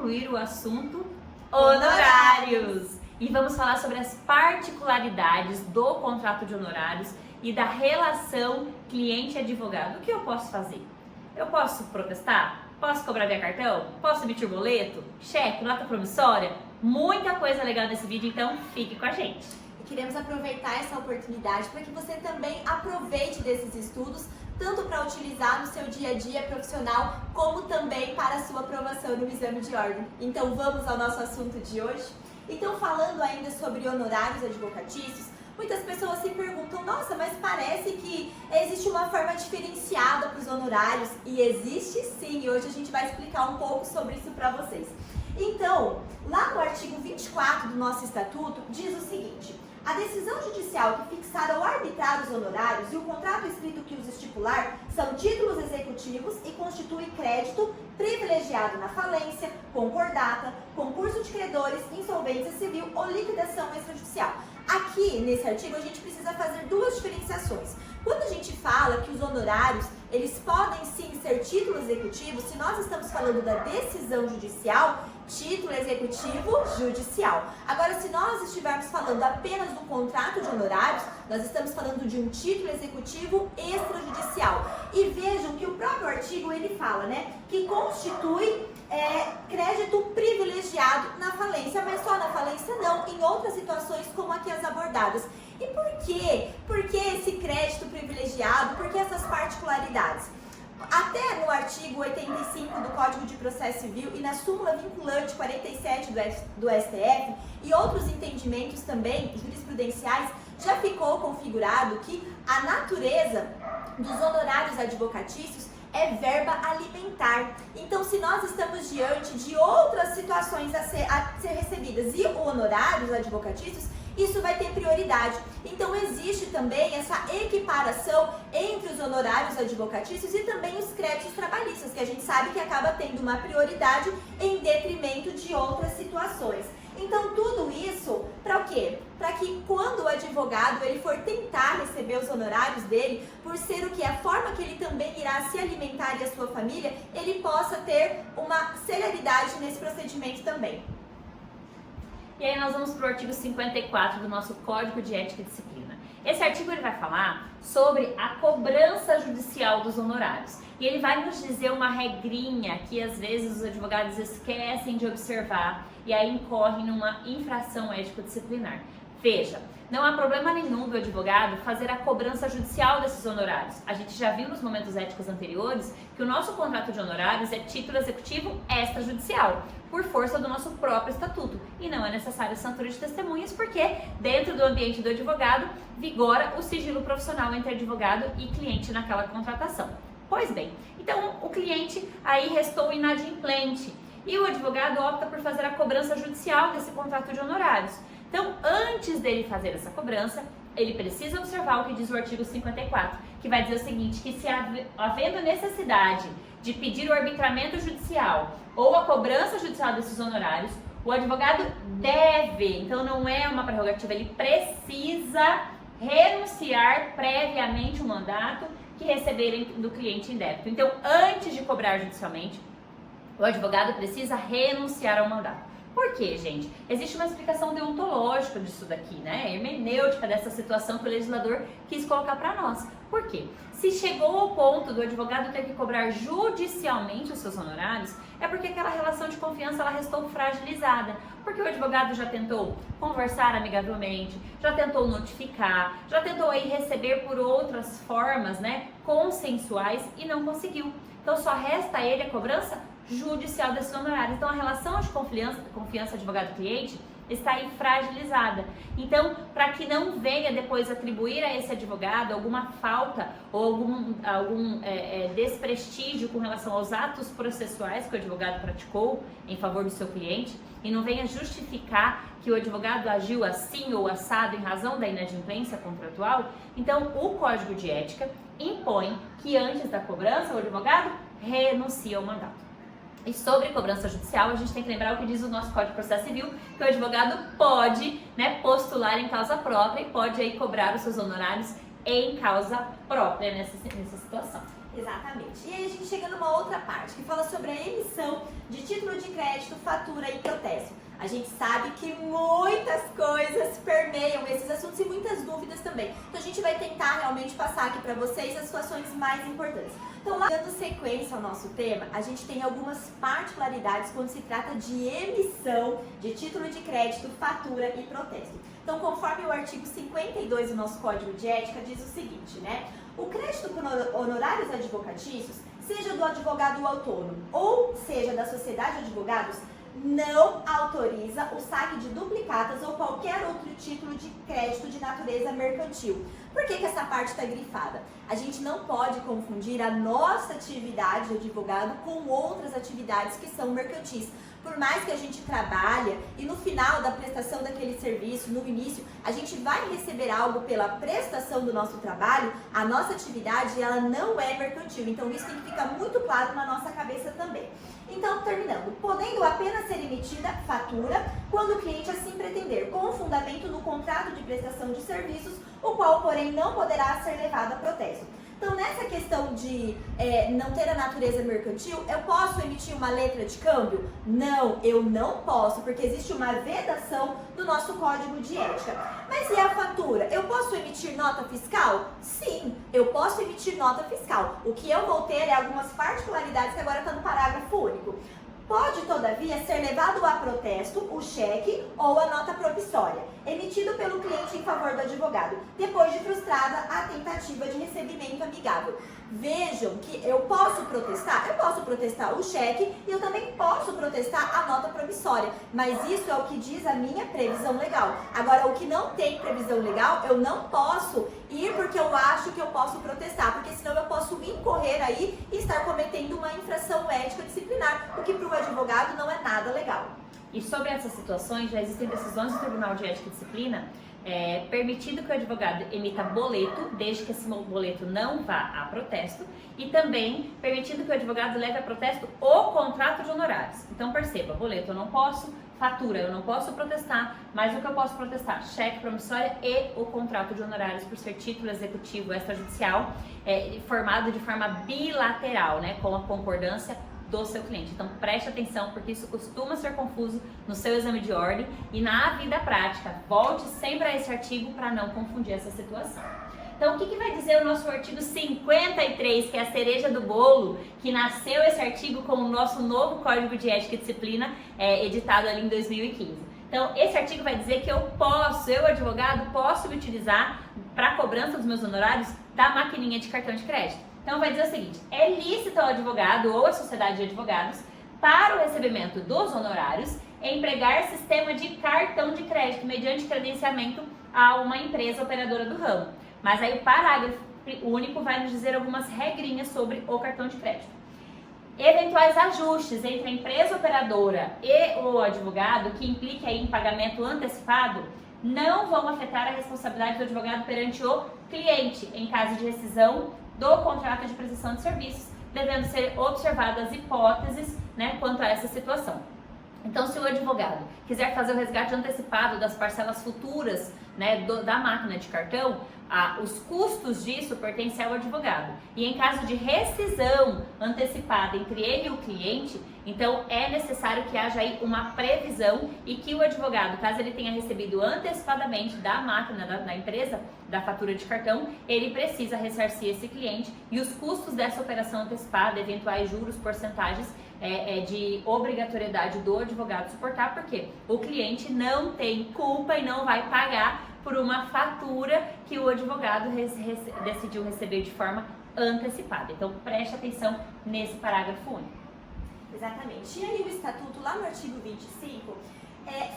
concluir o assunto honorários. E vamos falar sobre as particularidades do contrato de honorários e da relação cliente-advogado. O que eu posso fazer? Eu posso protestar? Posso cobrar via cartão? Posso emitir boleto? Cheque? Nota promissória? Muita coisa legal nesse vídeo, então fique com a gente. E queremos aproveitar essa oportunidade para que você também aproveite desses estudos, tanto para utilizar no seu dia a dia profissional, como também para a sua aprovação no exame de ordem. Então vamos ao nosso assunto de hoje? Então, falando ainda sobre honorários advocatícios, muitas pessoas se perguntam, nossa, mas parece que existe uma forma diferenciada para os honorários. E existe sim, e hoje a gente vai explicar um pouco sobre isso para vocês. Então, lá no artigo 24 do nosso estatuto, diz o seguinte: a decisão judicial que fixar ou arbitrar os honorários e o contrato escrito que os estipular são títulos executivos e constitui crédito privilegiado na falência, concordata, concurso de credores, insolvência civil ou liquidação extrajudicial. Aqui, nesse artigo, a gente precisa fazer duas diferenciações. Quando a gente fala que os honorários, eles podem sim ser título executivo, se nós estamos falando da decisão judicial, título executivo judicial. Agora, se nós estivermos falando apenas do contrato de honorários, nós estamos falando de um título executivo extrajudicial. E vejam que o próprio artigo, ele fala, né, que constitui crédito privilegiado na falência, mas só na falência não, em outras situações como aqui as abordadas. E por quê? Por que esse crédito privilegiado? Por que essas particularidades? Até no artigo 85 do Código de Processo Civil e na súmula vinculante 47 do STF e outros entendimentos também jurisprudenciais, já ficou configurado que a natureza dos honorários advocatícios é verba alimentar. Então, se nós estamos diante de outras situações a ser recebidas e honorários advocatícios, isso vai ter prioridade. Então, existe também essa equiparação entre os honorários advocatícios e também os créditos trabalhistas, que a gente sabe que acaba tendo uma prioridade em detrimento de outras situações. Então, tudo isso para o quê? Para que quando o advogado ele for tentar receber os honorários dele, por ser o que? A forma que ele também irá se alimentar e a sua família, ele possa ter uma celeridade nesse procedimento também. E aí nós vamos para o artigo 54 do nosso Código de Ética e Disciplina. Esse artigo ele vai falar sobre a cobrança judicial dos honorários. E ele vai nos dizer uma regrinha que às vezes os advogados esquecem de observar e aí incorrem numa infração ético-disciplinar. Veja, não há problema nenhum do advogado fazer a cobrança judicial desses honorários. A gente já viu nos momentos éticos anteriores que o nosso contrato de honorários é título executivo extrajudicial, por força do nosso próprio estatuto. E não é necessário assinatura de testemunhas, porque dentro do ambiente do advogado vigora o sigilo profissional entre advogado e cliente naquela contratação. Pois bem, então o cliente aí restou inadimplente e o advogado opta por fazer a cobrança judicial desse contrato de honorários. Então, antes dele fazer essa cobrança, ele precisa observar o que diz o artigo 54, que vai dizer o seguinte, que se havendo necessidade de pedir o arbitramento judicial ou a cobrança judicial desses honorários, o advogado deve, então não é uma prerrogativa, ele precisa renunciar previamente o mandato que receberem do cliente em débito. Então, antes de cobrar judicialmente, o advogado precisa renunciar ao mandato. Por quê, gente? Existe uma explicação deontológica disso daqui, né? Hermenêutica dessa situação que o legislador quis colocar para nós. Por quê? Se chegou ao ponto do advogado ter que cobrar judicialmente os seus honorários, é porque aquela relação de confiança ela restou fragilizada. Porque o advogado já tentou conversar amigavelmente, já tentou notificar, já tentou aí receber por outras formas, né, consensuais e não conseguiu. Então só resta a ele a cobrança judicial desses honorários. Então a relação de confiança advogado-cliente está aí fragilizada. Então, para que não venha depois atribuir a esse advogado alguma falta ou algum desprestígio com relação aos atos processuais que o advogado praticou em favor do seu cliente e não venha justificar que o advogado agiu assim ou assado em razão da inadimplência contratual, então o Código de Ética impõe que antes da cobrança o advogado renuncie ao mandato. E sobre cobrança judicial, a gente tem que lembrar o que diz o nosso Código de Processo Civil, que o advogado pode, postular em causa própria e pode aí cobrar os seus honorários em causa própria nessa situação. Exatamente. E aí a gente chega numa outra parte que fala sobre a emissão de título de crédito, fatura e protesto. A gente sabe que muitas coisas permeiam esses assuntos e muitas dúvidas também. Então a gente vai tentar realmente passar aqui para vocês as situações mais importantes. Então, lá dando sequência ao nosso tema, a gente tem algumas particularidades quando se trata de emissão de título de crédito, fatura e protesto. Então, conforme o artigo 52 do nosso Código de Ética diz o seguinte, né? O crédito por honorários advocatícios, seja do advogado autônomo ou seja da sociedade de advogados, não autoriza o saque de duplicatas ou qualquer outro título de crédito de natureza mercantil. Por que essa parte está grifada? A gente não pode confundir a nossa atividade de advogado com outras atividades que são mercantis. Por mais que a gente trabalhe e no final da prestação daquele serviço, no início, a gente vai receber algo pela prestação do nosso trabalho, a nossa atividade ela não é mercantil. Então isso tem que ficar muito claro na nossa cabeça também. Então, terminando, podendo apenas ser emitida fatura quando o cliente assim pretender, com fundamento no contrato de prestação de serviços, o qual, porém, não poderá ser levado a protesto. Então, nessa questão de não ter a natureza mercantil, eu posso emitir uma letra de câmbio? Não, eu não posso, porque existe uma vedação do nosso Código de Ética. Mas e a fatura? Eu posso emitir nota fiscal? Sim, eu posso emitir nota fiscal. O que eu vou ter é algumas particularidades que agora está no parágrafo único. Pode, todavia, ser levado a protesto o cheque ou a nota promissória, emitido pelo cliente em favor do advogado, depois de frustrada a tentativa de recebimento amigável. Vejam que eu posso protestar o cheque e eu também posso protestar a nota promissória, mas isso é o que diz a minha previsão legal. Agora, o que não tem previsão legal, eu não posso ir porque eu acho que eu posso protestar, porque senão eu posso incorrer aí e estar cometendo uma infração ética disciplinar, o que para o advogado não é nada legal. E sobre essas situações, já existem decisões do Tribunal de Ética e Disciplina permitido que o advogado emita boleto, desde que esse boleto não vá a protesto, e também permitido que o advogado leve a protesto o contrato de honorários. Então perceba, boleto eu não posso, fatura eu não posso protestar, mas o que eu posso protestar? Cheque, promissória e o contrato de honorários por ser título executivo extrajudicial formado de forma bilateral, né, com a concordância do seu cliente. Então preste atenção, porque isso costuma ser confuso no seu exame de ordem e na vida prática. Volte sempre a esse artigo para não confundir essa situação. Então o que vai dizer o nosso artigo 53, que é a cereja do bolo, que nasceu esse artigo com o nosso novo Código de Ética e Disciplina, editado ali em 2015. Então esse artigo vai dizer que eu advogado, posso me utilizar para cobrança dos meus honorários da maquininha de cartão de crédito. Então vai dizer o seguinte, é lícito ao advogado ou à sociedade de advogados, para o recebimento dos honorários, empregar sistema de cartão de crédito mediante credenciamento a uma empresa operadora do ramo. Mas aí o parágrafo único vai nos dizer algumas regrinhas sobre o cartão de crédito. Eventuais ajustes entre a empresa operadora e o advogado, que implique aí em pagamento antecipado, não vão afetar a responsabilidade do advogado perante o cliente, em caso de rescisão do contrato de prestação de serviços, devendo ser observadas hipóteses, né, quanto a essa situação. Então, se o advogado quiser fazer o resgate antecipado das parcelas futuras, né, da máquina de cartão, os custos disso pertencem ao advogado. E em caso de rescisão antecipada entre ele e o cliente, então é necessário que haja aí uma previsão e que o advogado, caso ele tenha recebido antecipadamente da máquina da empresa, da fatura de cartão, ele precisa ressarcir esse cliente e os custos dessa operação antecipada, eventuais juros, porcentagens, de obrigatoriedade do advogado suportar, porque o cliente não tem culpa e não vai pagar por uma fatura que o advogado decidiu receber de forma antecipada. Então preste atenção nesse parágrafo único. Exatamente. E aí o Estatuto, lá no artigo 25,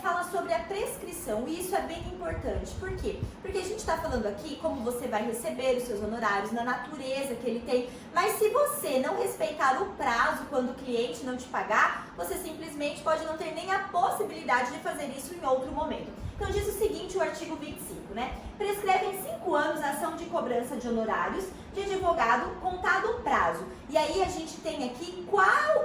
fala sobre a prescrição, e isso é bem importante. Por quê? Porque a gente está falando aqui como você vai receber os seus honorários, na natureza que ele tem, mas se você não respeitar o prazo quando o cliente não te pagar, você simplesmente pode não ter nem a possibilidade de fazer isso em outro momento. Então diz o seguinte, o artigo 25, né? Prescreve em 5 anos a ação de cobrança de honorários de advogado contado o prazo. E aí a gente tem aqui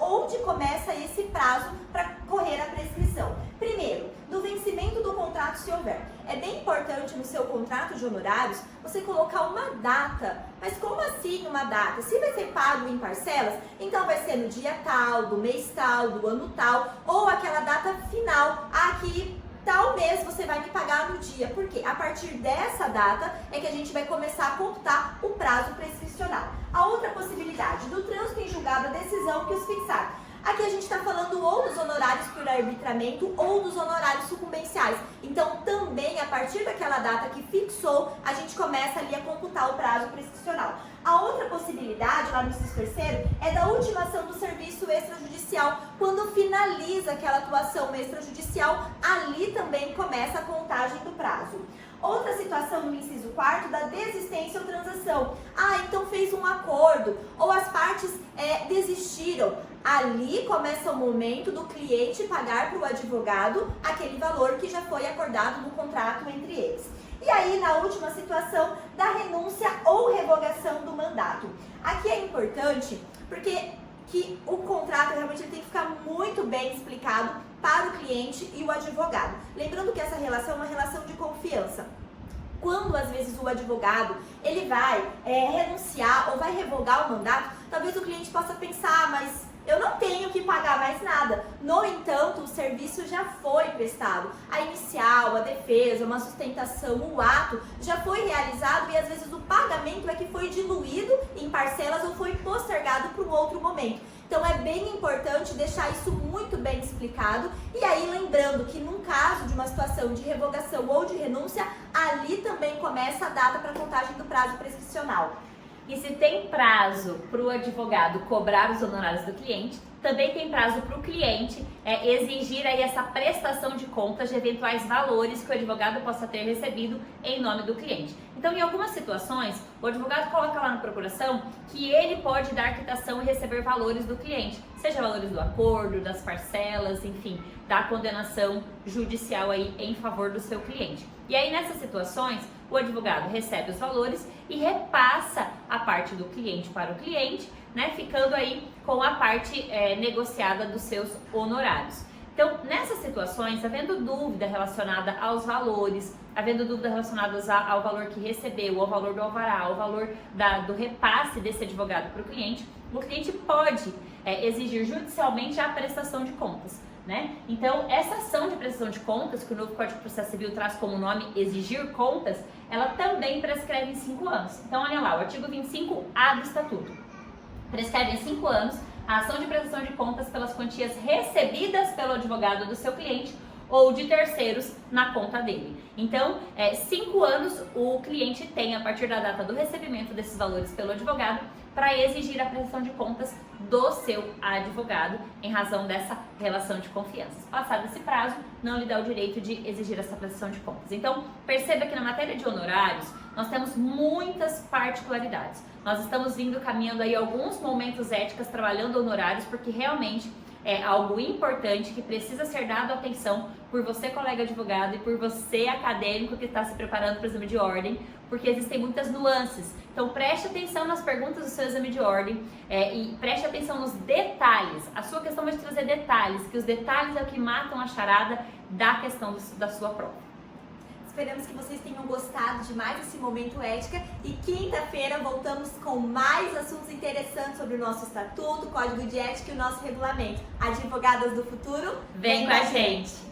onde começa esse prazo para correr a prescrição. Primeiro, do vencimento do contrato, se houver. é bem importante no seu contrato de honorários você colocar uma data. Mas como assim uma data? Se vai ser pago em parcelas, então vai ser no dia tal, do mês tal, do ano tal, ou aquela data final, que tal mês você vai me pagar no dia. Por quê? A partir dessa data é que a gente vai começar a computar o prazo prescricional. A outra possibilidade, do trânsito em julgado, a decisão que os fixar. Aqui a gente está falando ou dos honorários por arbitramento ou dos honorários sucumbenciais. Então, também, a partir daquela data que fixou, a gente começa ali a computar o prazo prescricional. A outra possibilidade, lá no inciso terceiro, é da ultimação do serviço extrajudicial. Quando finaliza aquela atuação extrajudicial, ali também começa a contagem do prazo. Outra situação no inciso 4 da desistência ou transação. Então fez um acordo ou as partes desistiram. Ali começa o momento do cliente pagar para o advogado aquele valor que já foi acordado no contrato entre eles. E aí, na última situação, da renúncia ou revogação do mandato. Aqui é importante porque o contrato realmente tem que ficar muito bem explicado para o cliente e o advogado. Lembrando que essa relação é uma relação de confiança. Quando, às vezes, o advogado ele vai renunciar ou vai revogar o mandato, talvez o cliente possa pensar, mas eu não tenho que pagar mais nada. No entanto, o serviço já foi prestado. A inicial, a defesa, uma sustentação, o ato já foi realizado e às vezes o pagamento é que foi diluído em parcelas ou foi postergado para um outro momento. Então é bem importante deixar isso muito bem explicado. E aí lembrando que num caso de uma situação de revogação ou de renúncia, ali também começa a data para contagem do prazo prescricional. E se tem prazo para o advogado cobrar os honorários do cliente, também tem prazo para o cliente exigir aí essa prestação de contas de eventuais valores que o advogado possa ter recebido em nome do cliente. Então, em algumas situações, o advogado coloca lá na procuração que ele pode dar quitação e receber valores do cliente, seja valores do acordo, das parcelas, enfim, da condenação judicial aí em favor do seu cliente. E aí, nessas situações, o advogado recebe os valores e repassa a parte do cliente para o cliente, né, ficando aí com a parte negociada dos seus honorários. Então, nessas situações, havendo dúvida relacionada aos valores, havendo dúvida relacionada ao valor que recebeu, ao valor do alvará, ao valor do repasse desse advogado para o cliente pode exigir judicialmente a prestação de contas. Né? Então, essa ação de prestação de contas, que o novo Código de Processo Civil traz como nome exigir contas, ela também prescreve em 5 anos. Então, olha lá, o artigo 25A do Estatuto prescreve em 5 anos a ação de prestação de contas pelas quantias recebidas pelo advogado do seu cliente ou de terceiros na conta dele. Então, 5 anos o cliente tem, a partir da data do recebimento desses valores pelo advogado, para exigir a prestação de contas do seu advogado em razão dessa relação de confiança. Passado esse prazo, não lhe dá o direito de exigir essa prestação de contas. Então, perceba que na matéria de honorários, nós temos muitas particularidades. Nós estamos caminhando aí alguns momentos éticos trabalhando honorários, porque realmente é algo importante que precisa ser dado atenção por você, colega advogado, e por você, acadêmico, que está se preparando para o exame de ordem, porque existem muitas nuances. Então preste atenção nas perguntas do seu exame de ordem e preste atenção nos detalhes. A sua questão vai te trazer detalhes, que os detalhes é o que matam a charada da questão da sua prova. Esperamos que vocês tenham gostado de mais esse Momento Ética e quinta-feira voltamos com mais assuntos interessantes sobre o nosso Estatuto, Código de Ética e o nosso regulamento. Advogadas do Futuro, vem com a gente!